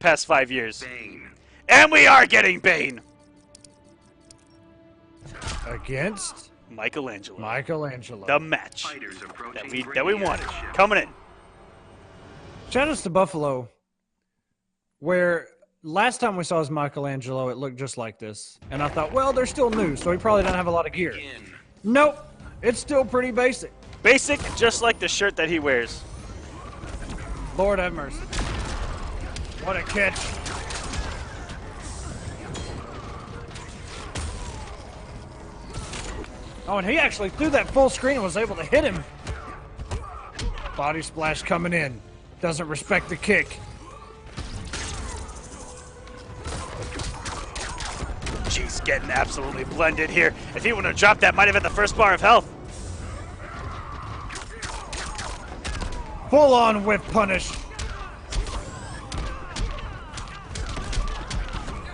past 5 years. Bane. And we are getting Bane. Against Michelangelo. Michelangelo. The match Fighters approaching that we wanted. Ship. Coming in. Shout outs to Buffalo, where last time we saw his Michelangelo, it looked just like this. And I thought, well, they're still new, so he probably doesn't have a lot of gear. Begin. Nope. It's still pretty basic. Basic, just like the shirt that he wears. Lord have mercy. What a catch. Oh, and he actually threw that full screen and was able to hit him. Body splash coming in. Doesn't respect the kick. Jeez, getting absolutely blended here. If he would have dropped that, might have had the first bar of health. Full on whip punish.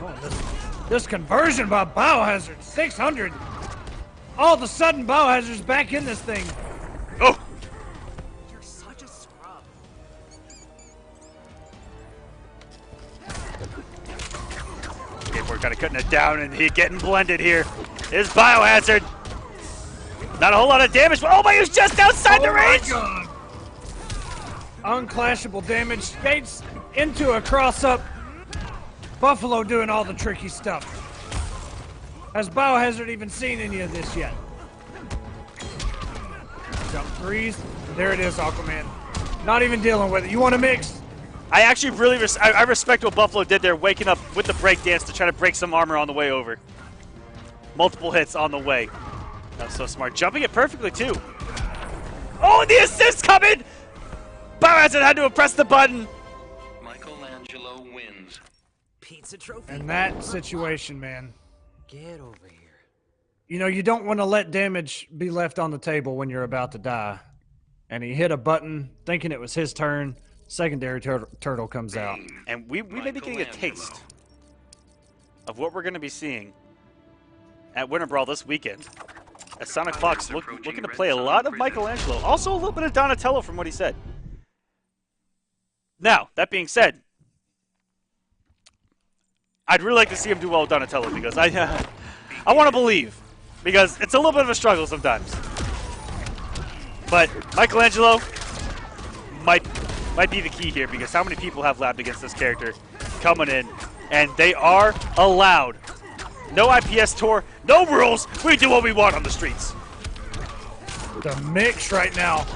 Oh, this conversion by BIOHAZARD, 600. All of a sudden, BIOHAZARD's back in this thing. Oh! You're such a scrub. Okay, we're kind of cutting it down, and he getting blended here. Is BIOHAZARD. Not a whole lot of damage, but oh my, he's just outside the range! God. Unclashable damage. Skates into a cross-up. Buffalo doing all the tricky stuff. Has BIOHAZARD even seen any of this yet? Jump threes. There it is, Aquaman. Not even dealing with it. You want to mix? I actually really I respect what Buffalo did there, waking up with the break dance to try to break some armor on the way over. Multiple hits on the way. That was so smart. Jumping it perfectly, too. Oh, and the assist coming! BIOHAZARD had to press the button. Michelangelo wins. Pizza trophy. In that situation, man, Get over here. you know, you don't want to let damage be left on the table when you're about to die. And he hit a button thinking it was his turn. Secondary turtle comes out. And we may be getting a taste of what we're going to be seeing at Winter Brawl this weekend. As Sonic Fox looking to play a lot of Michelangelo. Also a little bit of Donatello from what he said. Now, that being said, I'd really like to see him do well with Donatello because I want to believe. Because it's a little bit of a struggle sometimes. But Michelangelo might be the key here because how many people have labbed against this character coming in, and they are allowed. No IPS tour, no rules. We do what we want on the streets. The mix right now.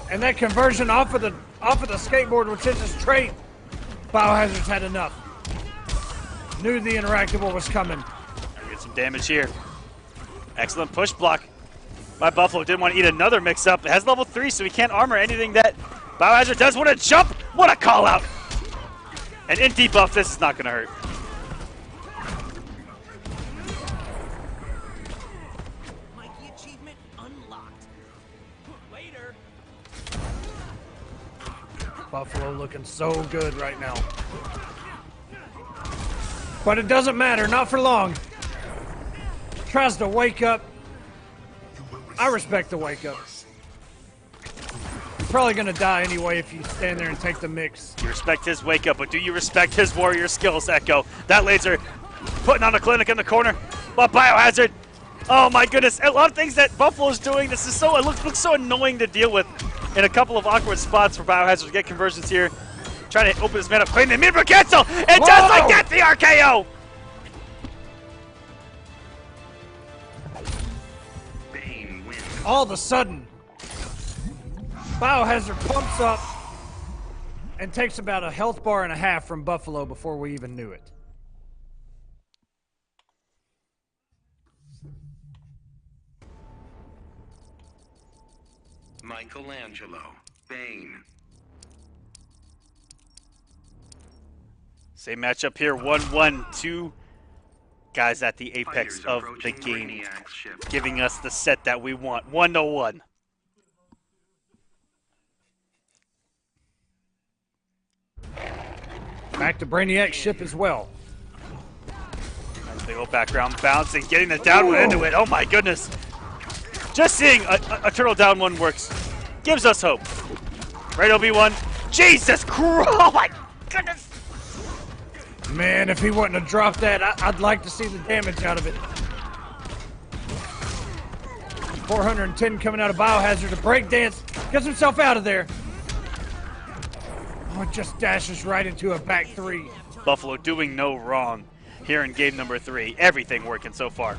And that conversion off of the skateboard, which is his trait. BIOHAZARD's had enough. Knew the interactable was coming. Get some damage here. Excellent push block by Buffalo. Didn't want to eat another mix-up. It has level 3, so he can't armor anything that BIOHAZARD does want to jump. What a call-out. And in debuff, this is not going to hurt. Mikey achievement unlocked. Later. Buffalo looking so good right now. But it doesn't matter, not for long. Tries to wake up. I respect the wake up. You're probably gonna die anyway if you stand there and take the mix. You respect his wake up, but do you respect his warrior skills, Echo? That laser putting on a clinic in the corner. But BIOHAZARD, oh my goodness, a lot of things that Buffalo's doing. This is so, it looks so annoying to deal with in a couple of awkward spots for BIOHAZARD to get conversions here. Trying to open his man up, playing the mid cancel, and just like that, the RKO! Bane wins. All of a sudden, BIOHAZARD pumps up and takes about a health bar and a half from Buffalo before we even knew it. Michelangelo. Bane. Same matchup here, 1-1, two guys at the apex Fighters of the approaching game, Brainiac's ship. giving us the set that we want, 1-1. Back to Brainiac's ship as well. Nice big old background bounce and getting the down one into it. Oh my goodness. Just seeing a turtle down one works gives us hope. Right, Obi-Wan? Jesus Christ! Oh my goodness! Man, if he wouldn't have dropped that, I'd like to see the damage out of it. 410 coming out of Biohazard. A breakdance. Gets himself out of there. Oh, it just dashes right into a back three. Buffalo doing no wrong here in game number 3. Everything working so far.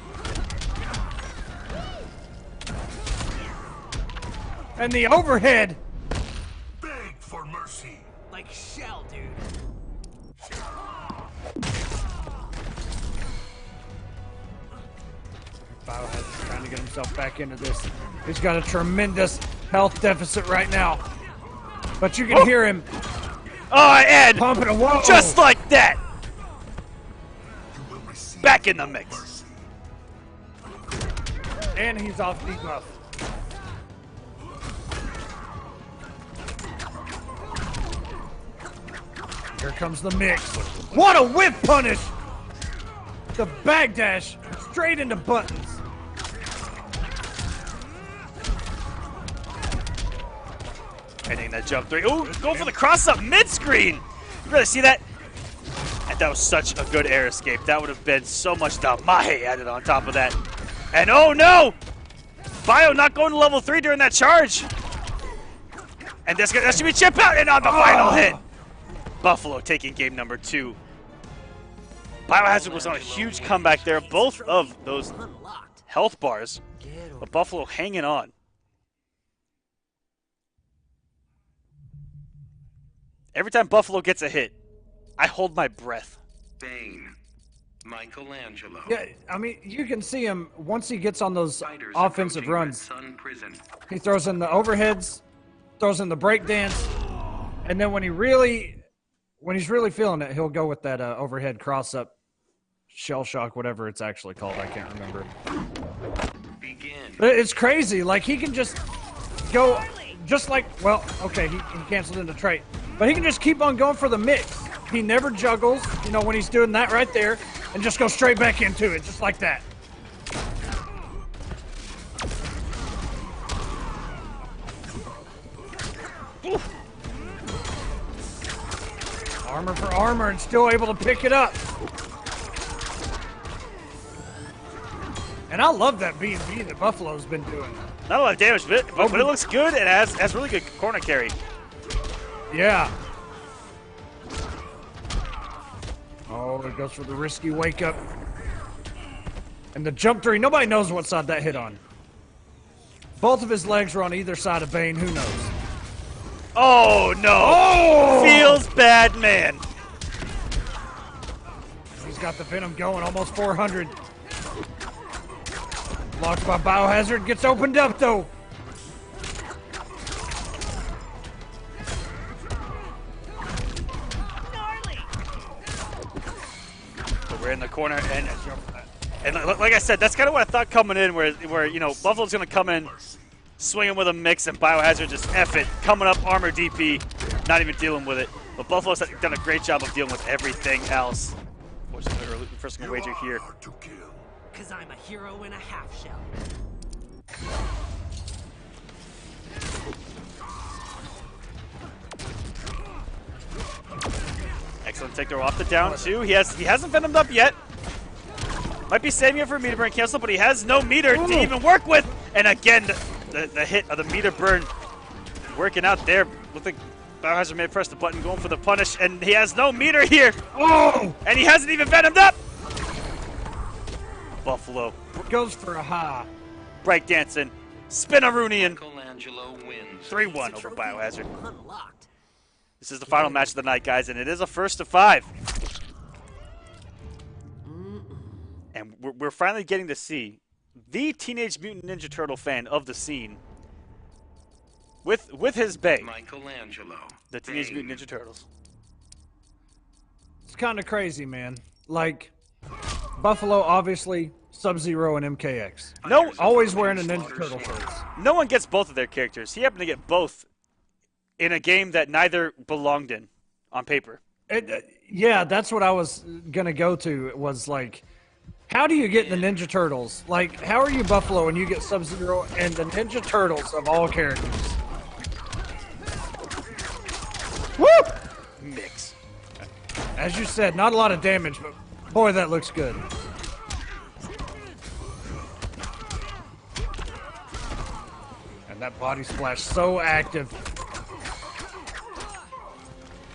And the overhead. Beg for mercy. Like Shell, dude. Biohazard's trying to get himself back into this. He's got a tremendous health deficit right now. But you can hear him Oh, and pumping a whoa. just like that, You will receive back in the mix. mercy. And he's off debuff. Here comes the mix. What a whip punish! The backdash straight into buttons. Hitting that jump 3. Ooh, go for the cross up mid-screen. You really see that? And that was such a good air escape. That would have been so much damahe added on top of that. And oh no! Bio not going to level 3 during that charge. And that should be chip out and on the final hit. Buffalo taking game number 2. Biohazard was on a huge comeback there. Both of those Unlocked. health bars. Get over. But Buffalo hanging on. Every time Buffalo gets a hit, I hold my breath. Bane. Michelangelo. Yeah, I mean, you can see him once he gets on those Fighters offensive approaching Red runs. Sun Prison. He throws in the overheads, throws in the breakdance, and then when he's really feeling it, he'll go with that overhead cross up, shell shock, whatever it's actually called. I can't remember. Begin. But it's crazy. Like he can just go, just like okay, he canceled into trait, but he can just keep on going for the mix. He never juggles, you know, when he's doing that right there, and just go straight back into it, just like that. Oof. Armor for armor and still able to pick it up. And I love that B&B that Buffalo's been doing. Not a lot of damage, but it looks good and has really good corner carry. Yeah. Oh, it goes for the risky wake up. And the jump 3, nobody knows what side that hit on. Both of his legs were on either side of Bane, who knows? Oh no! Oh! Feels bad, man. He's got the Venom going, almost 400. Blocked by Biohazard, gets opened up though. But we're in the corner, and like I said, that's kind of what I thought coming in, where you know Buffalo's gonna come in, swinging with a mix, and Biohazard just F it, coming up armor DP, not even dealing with it. But Buffalo's done a great job of dealing with everything else. First gonna wager here. Hard to kill. Cause I'm a hero in a half shell. Excellent take throw off the down 2. He hasn't venomed up yet. Might be saving it for a meter burn cancel, but he has no meter to even work with. And again, the hit of the meter burn working out there. Looked like Biohazard may have pressed the button, going for the punish, and he has no meter here. Oh! And he hasn't even venomed up. Buffalo Goes for a high. breakdancing, Spinaroonian, Michelangelo wins. 3-1 over Biohazard. Unlocked. This is the final match of the night, guys, and it is a first to 5. And we're finally getting to see the Teenage Mutant Ninja Turtle fan of the scene with his bae, Michelangelo. the Teenage Bane. Mutant Ninja Turtles. It's kind of crazy, man. Like, Buffalo, obviously, Sub-Zero and MKX. No, Always wearing a Ninja Turtle shirt. no one gets both of their characters. He happened to get both in a game that neither belonged in on paper. Yeah, that's what I was going to go to, was like, how do you get the Ninja Turtles? Like, how are you Buffalo and you get Sub-Zero and the Ninja Turtles of all characters? Woo! Mix. As you said, not a lot of damage, but boy, that looks good. And that body splash so active.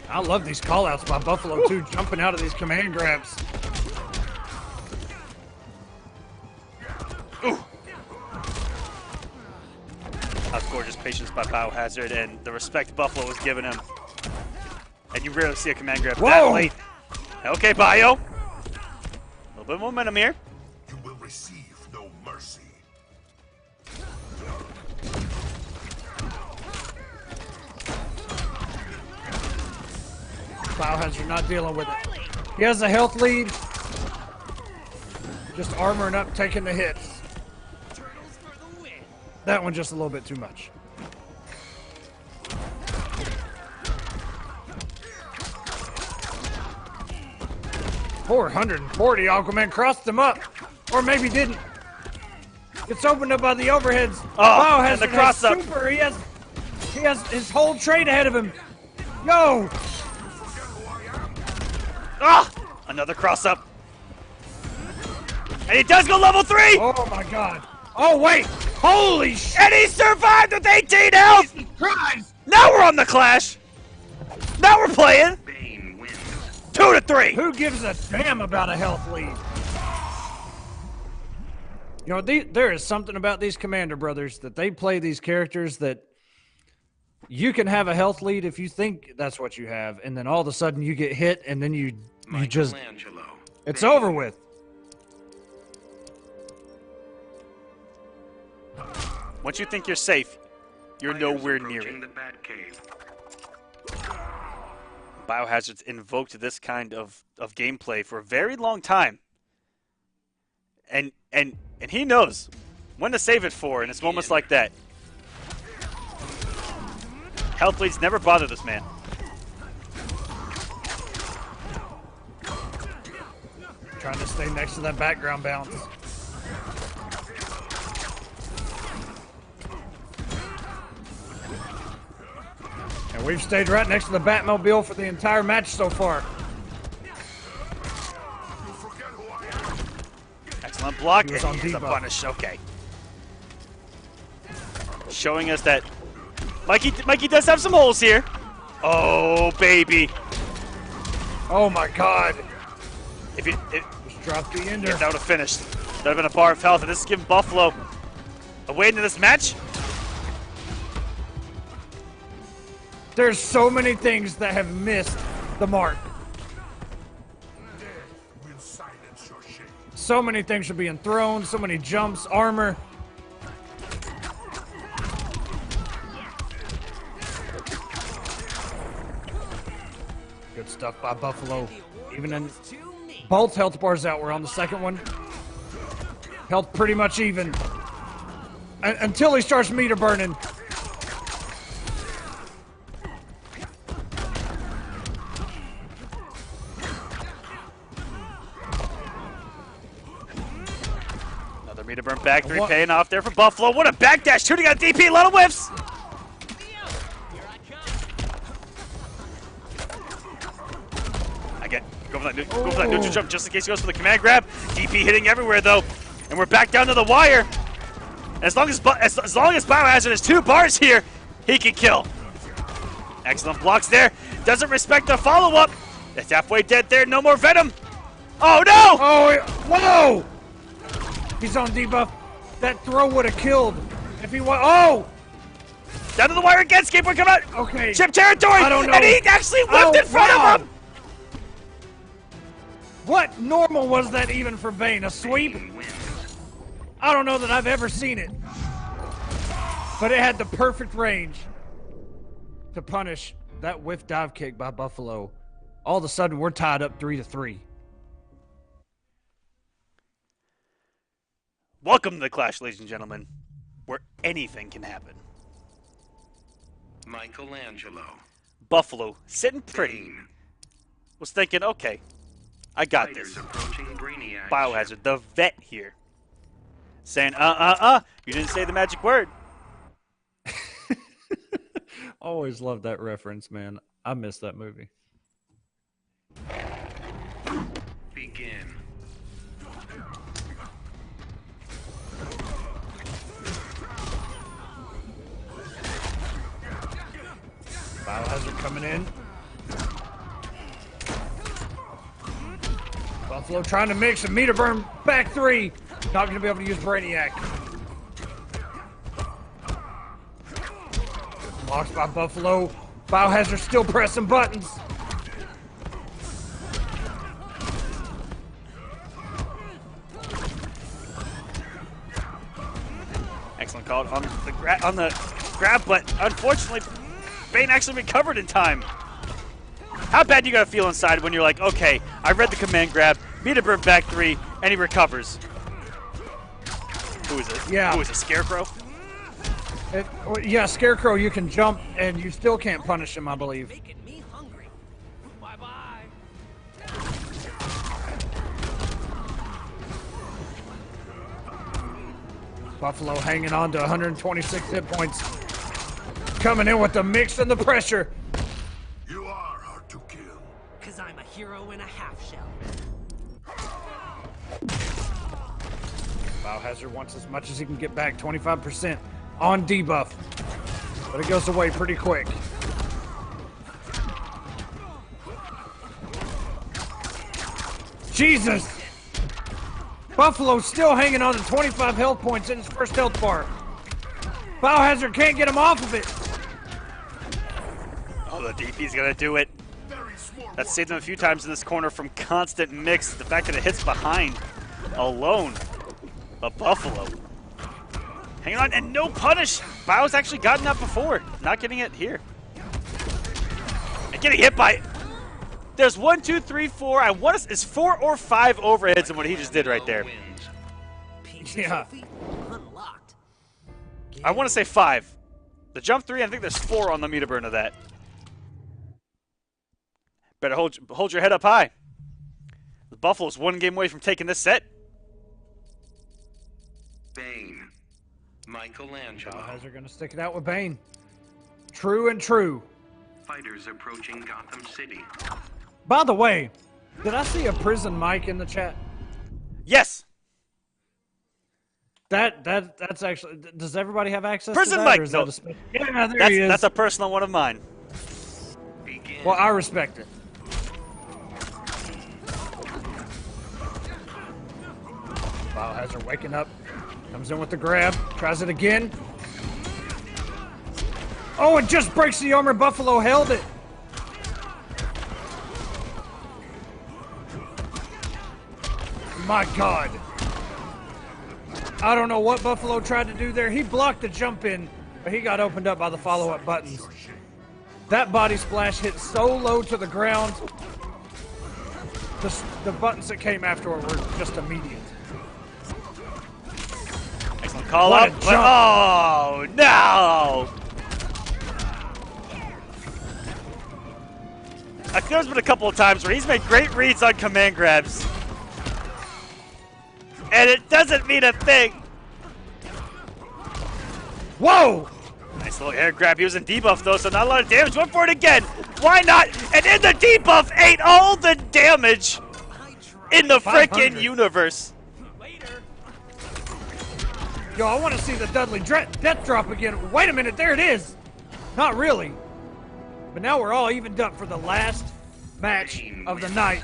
I love these callouts by Buffalo too, jumping out of these command grabs. Ooh. How gorgeous patience by Biohazard and the respect Buffalo was giving him. And you rarely see a command grab that late. Okay, Bio. A little bit of momentum here. You will receive no mercy. Biohazard not dealing with it. He has a health lead. Just armoring up, taking the hits. That one just a little bit too much. $440. Aquaman crossed him up, or maybe didn't. Gets opened up by the overheads. Oh, and the cross up. Super. He has his whole trade ahead of him. Yo. Ah, another cross up. And he does go level 3. Oh my God. Oh wait. Holy shit. And he survived with 18 health. Jesus Christ. Now we're on the clash. Now we're playing. Bane wins. 2-3. Who gives a damn about a health lead? You know, there is something about these Commander brothers that they play these characters that you can have a health lead if you think that's what you have, and then all of a sudden you get hit, and then you just, Michelangelo. it's Bane. over with. Once you think you're safe, you're Fighters nowhere near approaching it. the Batcave. Biohazard's invoked this kind of gameplay for a very long time. And he knows when to save it for, and it's moments like that. Health leads never bother this man. Trying to stay next to that background bounce. And we've stayed right next to the Batmobile for the entire match so far. Excellent block. He was And on here's a debuff. punish. Okay. Showing us that Mikey does have some holes here. Oh, baby. Oh my God. If Just dropped the ender. that would have finished. That would have been a bar of health, and this is giving Buffalo a way into this match. There's so many things that have missed the mark. Will silence your shame. So many things are being thrown, so many jumps, armor. Good stuff by Buffalo. Even in both health bars out, we're on the second one. Health pretty much even. Until he starts meter burning. Another meter burn back three paying off there for Buffalo. What a backdash, shooting out DP, a lot of whiffs. Again, go for that neutral jump just in case he goes for the command grab. DP hitting everywhere though, and we're back down to the wire. As long as Biohazard has 2 bars here, he can kill. Excellent blocks there. Doesn't respect the follow-up. It's halfway dead there. No more venom. Oh no! Oh, whoa! He's on debuff. That throw would have killed if he was. Oh! Down to the wire again. Skateboard coming out. Okay. Chip territory. I don't know. And he actually whipped in front wow. of him. What normal was that even for Bane? A sweep? Bane wins. I don't know that I've ever seen it. But it had the perfect range to punish that whiff dive kick by Buffalo. All of a sudden, we're tied up 3-3. Welcome to the Clash, ladies and gentlemen, where anything can happen. Michelangelo. Buffalo, sitting pretty, Bane. was thinking, okay, I got Fighters this. approaching Brainiac. Biohazard, the vet here, saying, you didn't say the magic word. Always loved that reference, man. I miss that movie. coming in. Buffalo trying to mix a meter burn back three. Not going to be able to use Brainiac. Blocks by Buffalo. Biohazard still pressing buttons. Excellent call on the grab, but unfortunately, Bane actually recovered in time. How bad do you gotta feel inside when you're like, okay, I read the command grab, meter burn back three, and he recovers? Who is it? Yeah. Who is it? Scarecrow? Yeah, Scarecrow, you can jump and you still can't punish him, I believe. Making me hungry. Bye-bye. Buffalo hanging on to 126 hit points. Coming in with the mix and the pressure. You are hard to kill. Because I'm a hero in a half shell. Biohazard wants as much as he can get back, 25% on debuff. But it goes away pretty quick. Jesus! Buffalo still hanging on to 25 health points in his first health bar. Biohazard can't get him off of it. Oh, the DP's gonna do it. That's saved him a few times in this corner from constant mix. The fact that it hits behind alone. But Buffalo hanging on and no punish. Bio's actually gotten that before. Not getting it here. And getting hit by. There's 1, 2, 3, 4. I want to. It's 4 or 5 overheads in what he just did right there. Yeah. Unlocked. I want to say 5. The jump 3, I think there's 4 on the meter burn of that. Better hold your head up high. The Buffalo's 1 game away from taking this set. Bane. Michelangelo. Biohazard gonna stick it out with Bane. True and true. Fighters approaching Gotham City. By the way, did I see a prison mic in the chat? Yes. That's actually. Does everybody have access Prison to that? mic, Or is no. that a yeah, there he is. That's a personal one of mine. Begin. Well, I respect it. Biohazard waking up. Comes in with the grab. Tries it again. Oh, it just breaks the armor. Buffalo held it. My God. I don't know what Buffalo tried to do there. He blocked the jump in, but he got opened up by the follow-up buttons. That body splash hit so low to the ground. The buttons that came afterward were just immediate. Excellent call What up. a But, jump. oh, no. There's been a couple of times where he's made great reads on command grabs. And it doesn't mean a thing. Whoa! Nice little air grab. He was in debuff, though, so not a lot of damage. Went for it again. Why not? And in the debuff, ate all the damage in the freaking 500. universe. Later. Yo, I want to see the Dudley death drop again. Wait a minute, there it is. Not really. But now we're all evened up for the last match of the night.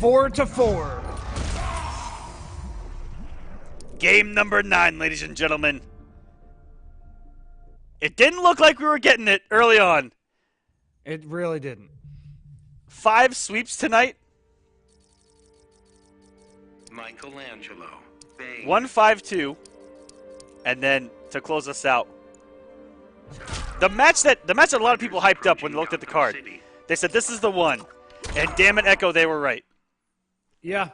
4-4. Game number 9, ladies and gentlemen. It didn't look like we were getting it early on. It really didn't. 5 sweeps tonight. Michelangelo. Bane. 1-5-2. And then to close us out. The match that a lot of people hyped up when they looked at the card. They said this is the one. And damn it, Echo, they were right. Yeah.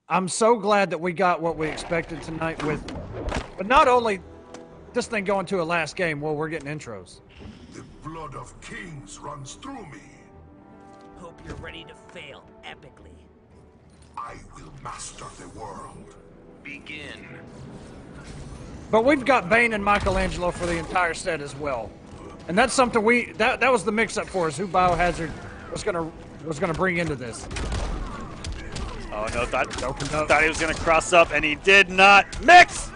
I'm so glad that we got what we expected tonight with, but not only this thing going to a last game, well, we're getting intros. The blood of kings runs through me. Hope you're ready to fail epically. I will master the world. Begin. But we've got Bane and Michelangelo for the entire set as well. And that's something that was the mix-up for us, who Biohazard was gonna bring into this. Oh no, Opened up. thought he was gonna cross up and he did not. Mix!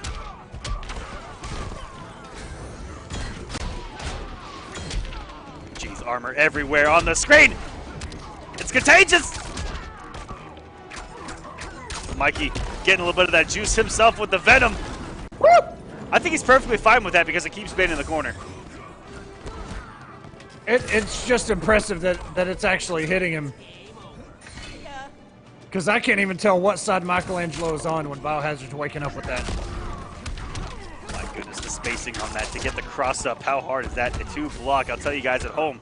armor everywhere on the screen. It's contagious. Mikey getting a little bit of that juice himself with the venom. Woo! I think he's perfectly fine with that because it keeps Bane in the corner. It's just impressive that it's actually hitting him. Because I can't even tell what side Michelangelo is on when Biohazard's waking up with that. My goodness, the spacing on that to get the cross up. How hard is that to block? I'll tell you guys at home.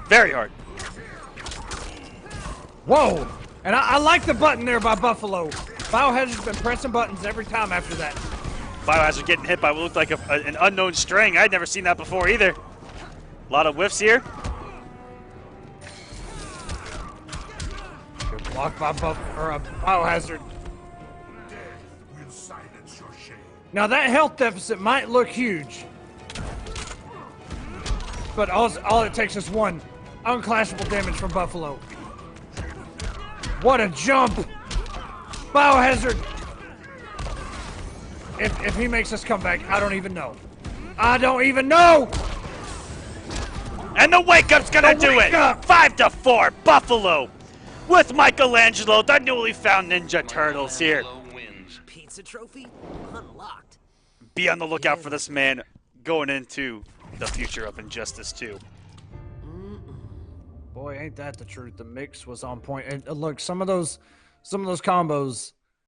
Very hard. Whoa! And I like the button there by Buffalo. Biohazard's been pressing buttons every time after that. Biohazard getting hit by what looked like an unknown string. I'd never seen that before either. A lot of whiffs here. Good block by Biohazard. Will silence your shame. Now that health deficit might look huge, but all it takes is one unclashable damage from Buffalo. What a jump! Biohazard! If he makes us come back, I don't even know. I don't even know! And the wake up's gonna do it! 5-4, Buffalo! With Michelangelo, the newly found Ninja Turtles here. Michelangelo wins. Pizza trophy unlocked. Be on the lookout for this man going into the future of Injustice 2. Boy, ain't that the truth. The mix was on point. And look, some of those combos